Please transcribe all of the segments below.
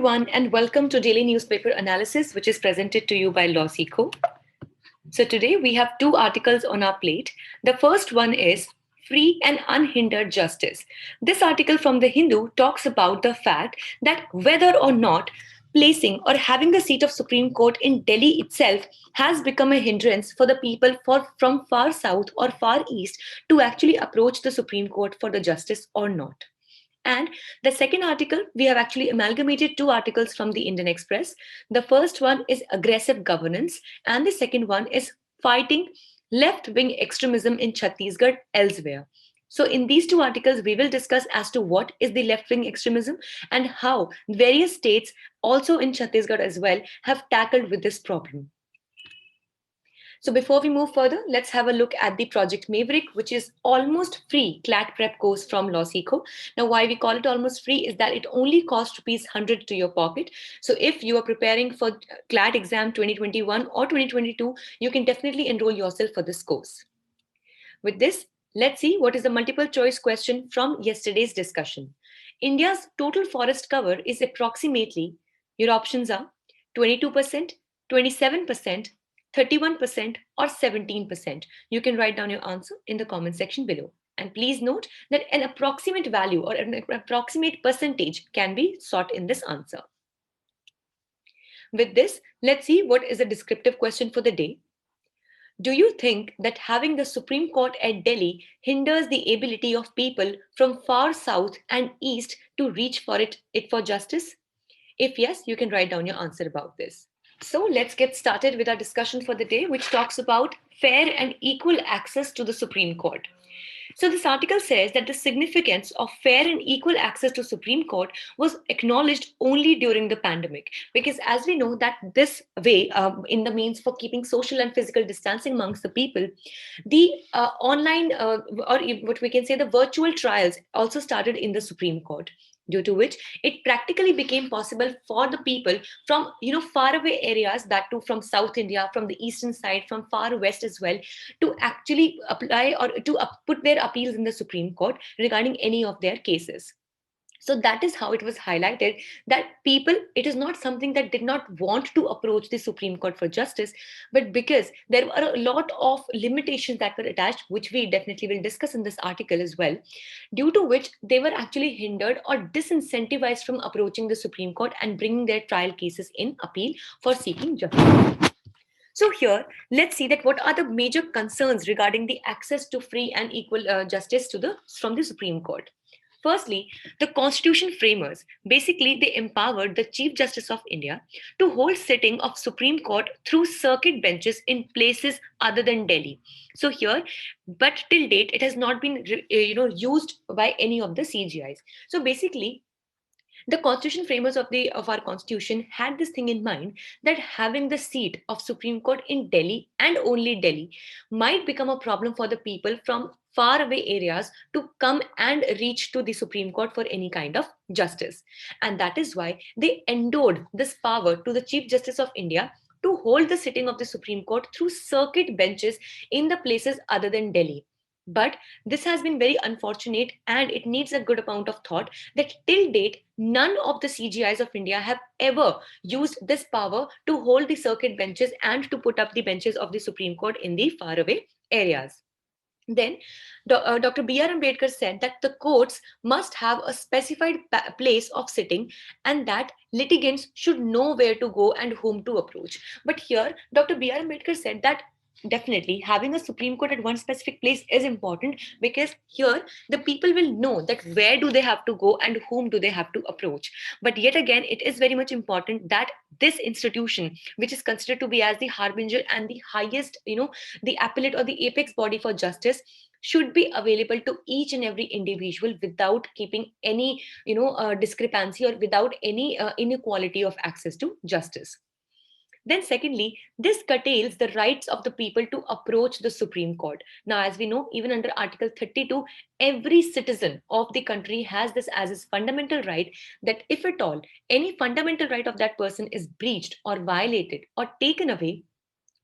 everyone, and welcome to Daily Newspaper Analysis, which is presented to you by LawSeco. So, today we have two articles on our plate. The first one is Free and Unhindered Justice. This article from The Hindu talks about the fact that whether or not placing or having the seat of Supreme Court in Delhi itself has become a hindrance for the people from far south or far east to actually approach the Supreme Court for the justice or not. And the second article, we have actually amalgamated two articles from the Indian Express. The first one is aggressive governance, and the second one is fighting left wing extremism in Chhattisgarh elsewhere. So, in these two articles, we will discuss as to what is the left wing extremism and how various states, also in Chhattisgarh as well, have tackled with this problem. So before we move further, let's have a look at the Project Maverick, which is almost free CLAT prep course from LawSeco. Now, why we call it almost free is that it only costs rupees 100 to your pocket. So if you are preparing for CLAT exam 2021 or 2022, you can definitely enroll yourself for this course. With this, let's see what is the multiple choice question from yesterday's discussion. India's total forest cover is approximately, your options are 22%, 27%, 31%, or 17%. You can write down your answer in the comment section below. And please note that an approximate value or an approximate percentage can be sought in this answer. With this, let's see what is the descriptive question for the day. Do you think that having the Supreme Court at Delhi hinders the ability of people from far south and east to reach for it for justice? If yes, you can write down your answer about this. So let's get started with our discussion for the day, which talks about fair and equal access to the Supreme Court. So this article says that the significance of fair and equal access to Supreme Court was acknowledged only during the pandemic, because as we know that this way, in the means for keeping social and physical distancing amongst the people, the online or what we can say the virtual trials also started in the Supreme Court, due to which it practically became possible for the people from far away areas, that too from South India, from the eastern side, from far west as well, to actually apply or to put their appeals in the Supreme Court regarding any of their cases. So that is how it was highlighted that people, it is not something that did not want to approach the Supreme Court for justice, but because there were a lot of limitations that were attached, which we definitely will discuss in this article as well, due to which they were actually hindered or disincentivized from approaching the Supreme Court and bringing their trial cases in appeal for seeking justice. So here, let's see that what are the major concerns regarding the access to free and equal justice from the Supreme Court. Firstly, the constitution framers, basically they empowered the Chief Justice of India to hold sitting of Supreme Court through circuit benches in places other than Delhi. So here, but till date, it has not been used by any of the CGIs. So basically, the constitution framers of our constitution had this thing in mind that having the seat of Supreme Court in Delhi and only Delhi might become a problem for the people from far away areas to come and reach to the Supreme Court for any kind of justice. And that is why they endowed this power to the Chief Justice of India to hold the sitting of the Supreme Court through circuit benches in the places other than Delhi. But this has been very unfortunate, and it needs a good amount of thought that till date, none of the CGIs of India have ever used this power to hold the circuit benches and to put up the benches of the Supreme Court in the faraway areas. Then, Dr. B.R. Ambedkar said that the courts must have a specified place of sitting and that litigants should know where to go and whom to approach. But here, Dr. B.R. Ambedkar said that definitely having a Supreme Court at one specific place is important, because here the people will know that where do they have to go and whom do they have to approach. But yet again, it is very much important that this institution, which is considered to be as the harbinger and the highest, the appellate or the apex body for justice, should be available to each and every individual without keeping any discrepancy or without any inequality of access to justice. Then, secondly, this curtails the rights of the people to approach the Supreme Court. Now, as we know, even under Article 32, every citizen of the country has this as his fundamental right, that if at all any fundamental right of that person is breached or violated or taken away,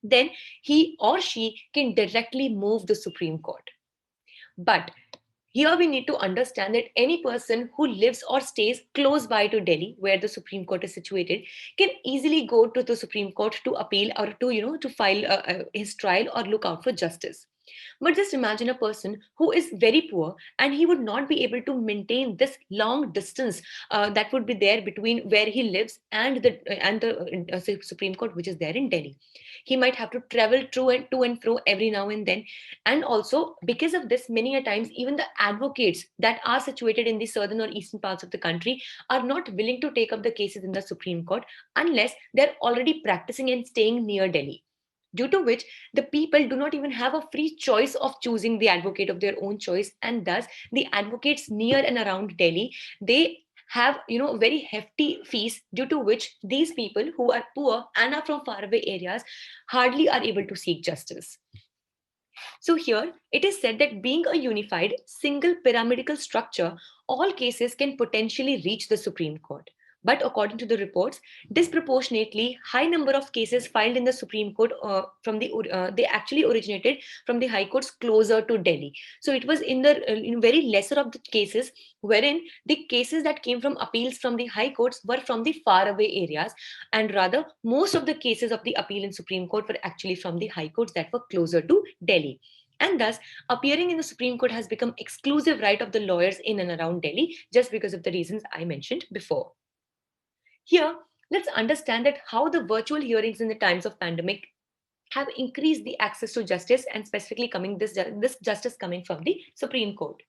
then he or she can directly move the Supreme Court. But Here we need to understand that any person who lives or stays close by to Delhi, where the Supreme Court is situated, can easily go to the Supreme Court to appeal or to, to file his trial or look out for justice. But just imagine a person who is very poor and he would not be able to maintain this long distance that would be there between where he lives and the Supreme Court, which is there in Delhi. He might have to travel to and fro every now and then. And also, because of this, many a times, even the advocates that are situated in the southern or eastern parts of the country are not willing to take up the cases in the Supreme Court unless they're already practicing and staying near Delhi, due to which the people do not even have a free choice of choosing the advocate of their own choice, and thus the advocates near and around Delhi, they have very hefty fees, due to which these people who are poor and are from faraway areas hardly are able to seek justice. So here it is said that being a unified single pyramidal structure, all cases can potentially reach the Supreme Court. But according to the reports, disproportionately high number of cases filed in the Supreme Court they actually originated from the high courts closer to Delhi. So it was in the in very lesser of the cases, wherein the cases that came from appeals from the high courts were from the faraway areas, and rather most of the cases of the appeal in Supreme Court were actually from the high courts that were closer to Delhi. And thus, appearing in the Supreme Court has become exclusive right of the lawyers in and around Delhi, just because of the reasons I mentioned before. Here, let's understand that how the virtual hearings in the times of pandemic have increased the access to justice, and specifically coming this justice coming from the Supreme Court.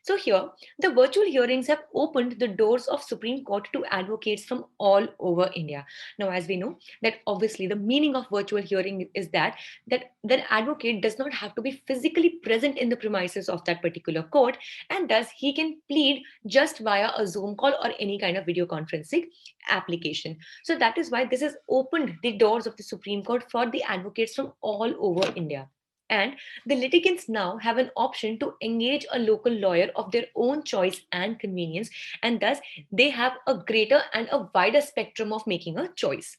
So here, the virtual hearings have opened the doors of Supreme Court to advocates from all over India. Now, as we know, that obviously the meaning of virtual hearing is that the advocate does not have to be physically present in the premises of that particular court, and thus he can plead just via a Zoom call or any kind of video conferencing application. So that is why this has opened the doors of the Supreme Court for the advocates from all over India. And the litigants now have an option to engage a local lawyer of their own choice and convenience, and thus they have a greater and a wider spectrum of making a choice.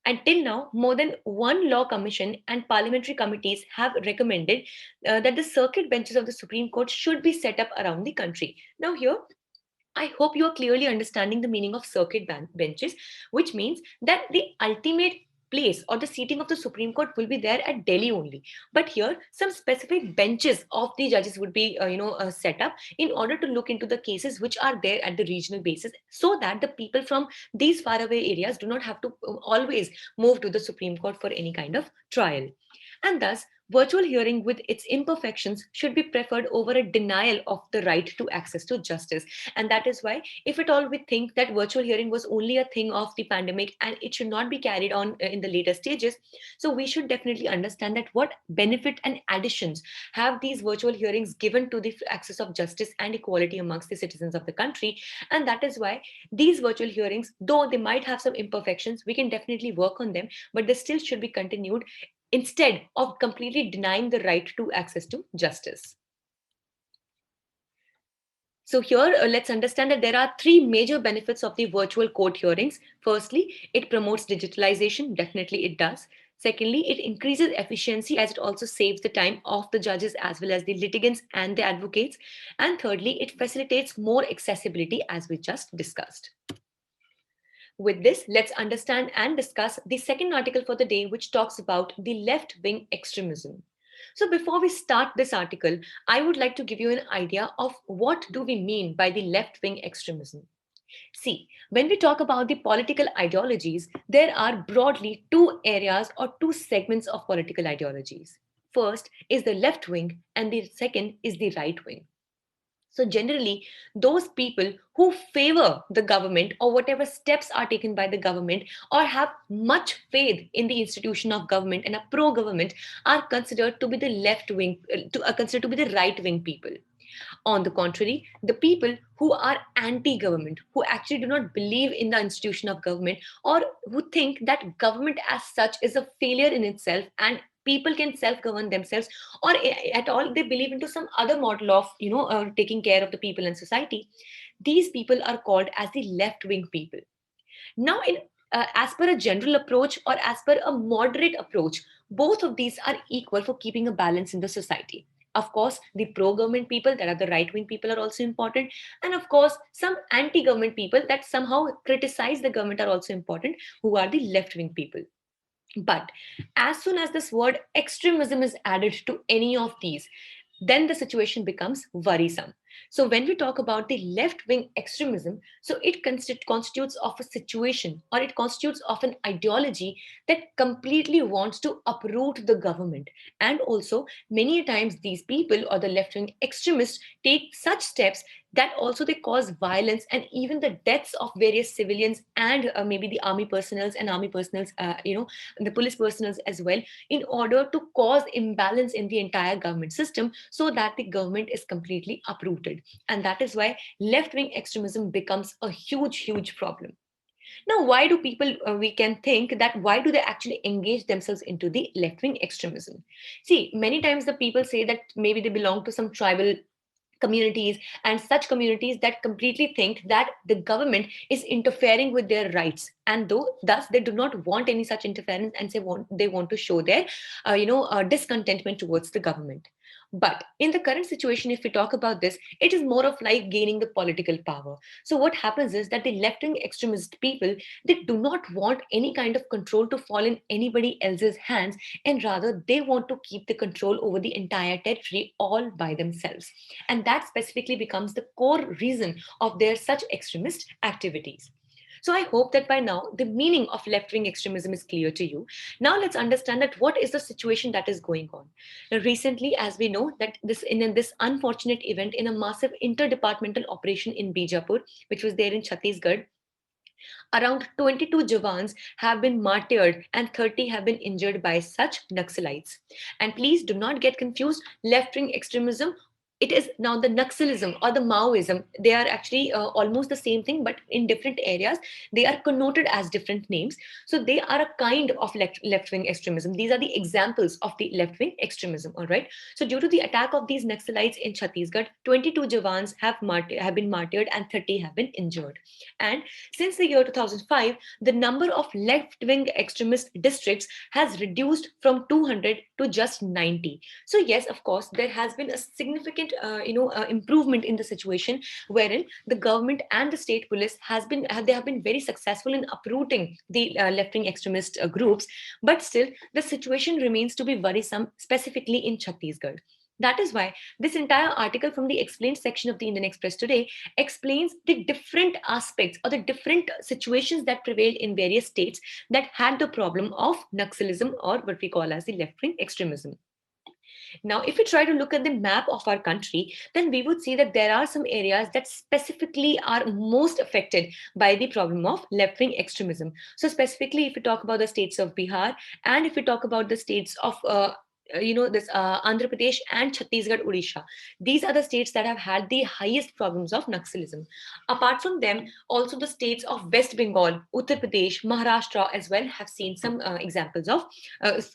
Until now, more than one law commission and parliamentary committees have recommended that the circuit benches of the Supreme Court should be set up around the country. Now, here, I hope you are clearly understanding the meaning of circuit benches, which means that the ultimate place or the seating of the Supreme Court will be there at Delhi only. But here, some specific benches of the judges would be, set up in order to look into the cases which are there at the regional basis, so that the people from these faraway areas do not have to always move to the Supreme Court for any kind of trial. And thus, virtual hearing with its imperfections should be preferred over a denial of the right to access to justice. And that is why, if at all we think that virtual hearing was only a thing of the pandemic and it should not be carried on in the later stages, so we should definitely understand that what benefit and additions have these virtual hearings given to the access of justice and equality amongst the citizens of the country. And that is why these virtual hearings, though they might have some imperfections, we can definitely work on them, but they still should be continued instead of completely denying the right to access to justice. So here, let's understand that there are three major benefits of the virtual court hearings. Firstly, it promotes digitalization. Definitely it does. Secondly, it increases efficiency as it also saves the time of the judges as well as the litigants and the advocates. And thirdly, it facilitates more accessibility as we just discussed. With this, let's understand and discuss the second article for the day, which talks about the left-wing extremism. So before we start this article, I would like to give you an idea of what do we mean by the left-wing extremism. See, when we talk about the political ideologies, there are broadly two areas or two segments of political ideologies. First is the left wing, and the second is the right wing. So, generally, those people who favor the government or whatever steps are taken by the government or have much faith in the institution of government and are pro government are considered to be the left wing, considered to be the right wing people. On the contrary, the people who are anti government, who actually do not believe in the institution of government, or who think that government as such is a failure in itself and people can self govern themselves, or at all they believe into some other model of taking care of the people and society, these people are called as the left wing people. Now, as per a general approach or as per a moderate approach, both of these are equal for keeping a balance in the society. Of course, the pro-government people, that are the right-wing people, are also important. And of course, some anti-government people that somehow criticize the government are also important, who are the left-wing people. But as soon as this word extremism is added to any of these, then the situation becomes worrisome. So when we talk about the left wing extremism, so it constitutes of a situation, or it constitutes of an ideology that completely wants to uproot the government. And also, many times these people or the left wing extremists take such steps that also they cause violence and even the deaths of various civilians and maybe the army personals and army personals, the police personals as well, in order to cause imbalance in the entire government system, so that the government is completely uprooted. And that is why left wing extremism becomes a huge problem. Now, why do people, we can think that why do they actually engage themselves into the left wing extremism? See, many times the people say that maybe they belong to some tribal communities, and such communities that completely think that the government is interfering with their rights, and though thus they do not want any such interference, and they want to show their discontentment towards the government. But in the current situation, if we talk about this, it is more of like gaining the political power. So what happens is that the left-wing extremist people, they do not want any kind of control to fall in anybody else's hands, and rather they want to keep the control over the entire territory all by themselves. And that specifically becomes the core reason of their such extremist activities. So I hope that by now the meaning of left-wing extremism is clear to you. Now let's understand that what is the situation that is going on. Now, recently, as we know, that this unfortunate event in a massive interdepartmental operation in Bijapur, which was there in Chhattisgarh, around 22 Jawans have been martyred and 30 have been injured by such Naxalites. And please do not get confused, left-wing extremism, it is now the Naxalism or the Maoism. They are actually almost the same thing, but in different areas, they are connoted as different names. So they are a kind of left-wing extremism. These are the examples of the left-wing extremism, all right? So due to the attack of these Naxalites in Chhattisgarh, 22 Jawans have been martyred and 30 have been injured. And since the year 2005, the number of left-wing extremist districts has reduced from 200 to just 90. So yes, of course, there has been a significant, improvement in the situation, wherein the government and the state police they have been very successful in uprooting the left-wing extremist groups. But still, the situation remains to be worrisome, specifically in Chhattisgarh. That is why this entire article from the explained section of the Indian Express today explains the different aspects or the different situations that prevailed in various states that had the problem of Naxalism, or what we call as the left-wing extremism. Now, if we try to look at the map of our country, then we would see that there are some areas that specifically are most affected by the problem of left-wing extremism. So specifically, if we talk about the states of Bihar, and if we talk about the states of this Andhra Pradesh and Chhattisgarh, Odisha. These are the states that have had the highest problems of Naxalism. Apart from them, also the states of West Bengal, Uttar Pradesh, Maharashtra as well have seen some examples of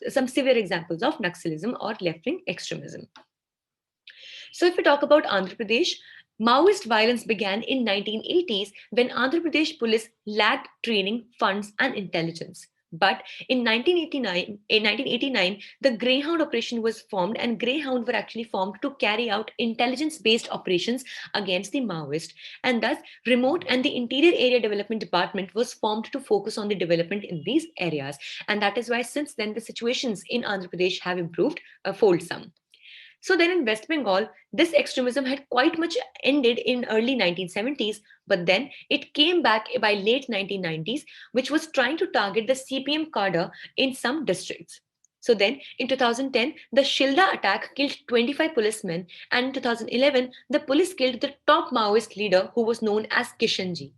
some severe examples of Naxalism or left-wing extremism. So if we talk about Andhra Pradesh, Maoist violence began in 1980s when Andhra Pradesh police lacked training, funds, and intelligence. But in 1989, the Greyhound operation was formed, and Greyhound were actually formed to carry out intelligence-based operations against the Maoists. And thus, Remote and the Interior Area Development Department was formed to focus on the development in these areas. And that is why since then, the situations in Andhra Pradesh have improved a fold some. So then in West Bengal, this extremism had quite much ended in early 1970s, but then it came back by late 1990s, which was trying to target the CPM cadre in some districts. So then in 2010, the Shilda attack killed 25 policemen, and in 2011, the police killed the top Maoist leader who was known as Kishanji.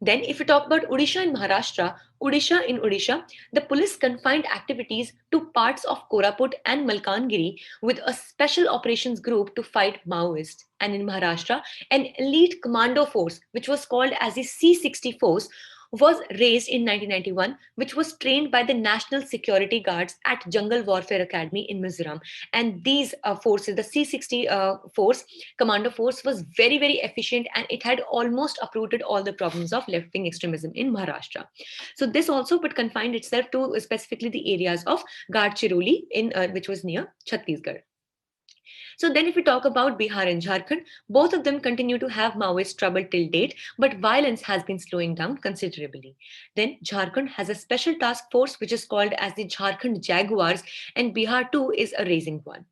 Then, if we talk about Odisha and Maharashtra, in Odisha, the police confined activities to parts of Koraput and Malkangiri with a special operations group to fight Maoists. And in Maharashtra, an elite commando force, which was called as the C60 force, was raised in 1991, which was trained by the National Security Guards at Jungle Warfare Academy in Mizoram. And these forces, the C60 commando force, was very, very efficient, and it had almost uprooted all the problems of left-wing extremism in Maharashtra. So this also but confined itself to specifically the areas of Gadchiroli, which was near Chhattisgarh. So then if we talk about Bihar and Jharkhand, both of them continue to have Maoist trouble till date, but violence has been slowing down considerably. Then Jharkhand has a special task force which is called as the Jharkhand Jaguars, and Bihar too is a raising one.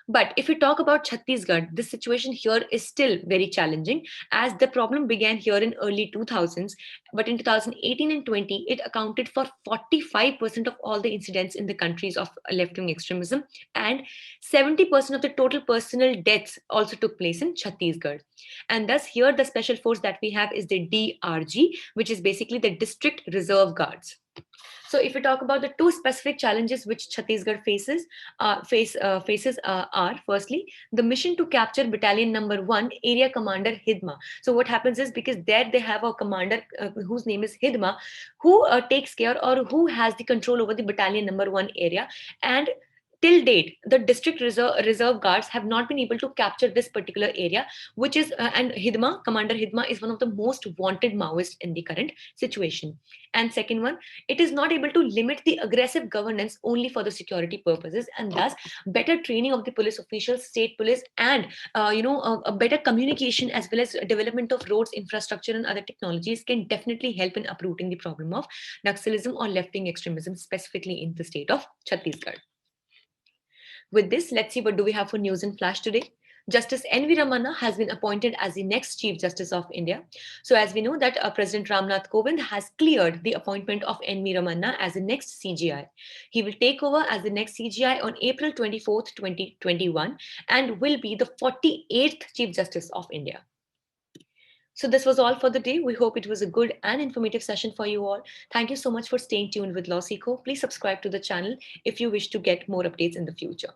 But if we talk about Chhattisgarh, the situation here is still very challenging as the problem began here in early 2000s. But in 2018 and 20, it accounted for 45% of all the incidents in the countries of left-wing extremism, and 70% of the total personal deaths also took place in Chhattisgarh. And thus here the special force that we have is the DRG, which is basically the District Reserve Guards. So, if we talk about the two specific challenges which Chhattisgarh faces are firstly the mission to capture Battalion Number One, Area Commander Hidma. So, what happens is because there they have a commander whose name is Hidma, who takes care or who has the control over the Battalion Number One area, and till date the district reserve guards have not been able to capture this particular area, which is and Hidma, Commander Hidma, is one of the most wanted Maoists in the current situation. And second one, it is not able to limit the aggressive governance only for the security purposes, and thus better training of the police officials, state police, and a better communication as well as development of roads, infrastructure, and other technologies can definitely help in uprooting the problem of Naxalism or left-wing extremism, specifically in the state of Chhattisgarh. With this, let's see what do we have for news in flash today. Justice N.V. Ramanna has been appointed as the next Chief Justice of India. So, as we know that President Ramnath Kovind has cleared the appointment of N.V. Ramanna as the next CJI. He will take over as the next CJI on April 24th, 2021, and will be the 48th Chief Justice of India. So this was all for the day. We hope it was a good and informative session for you all. Thank you so much for staying tuned with LawSikho. Please subscribe to the channel if you wish to get more updates in the future.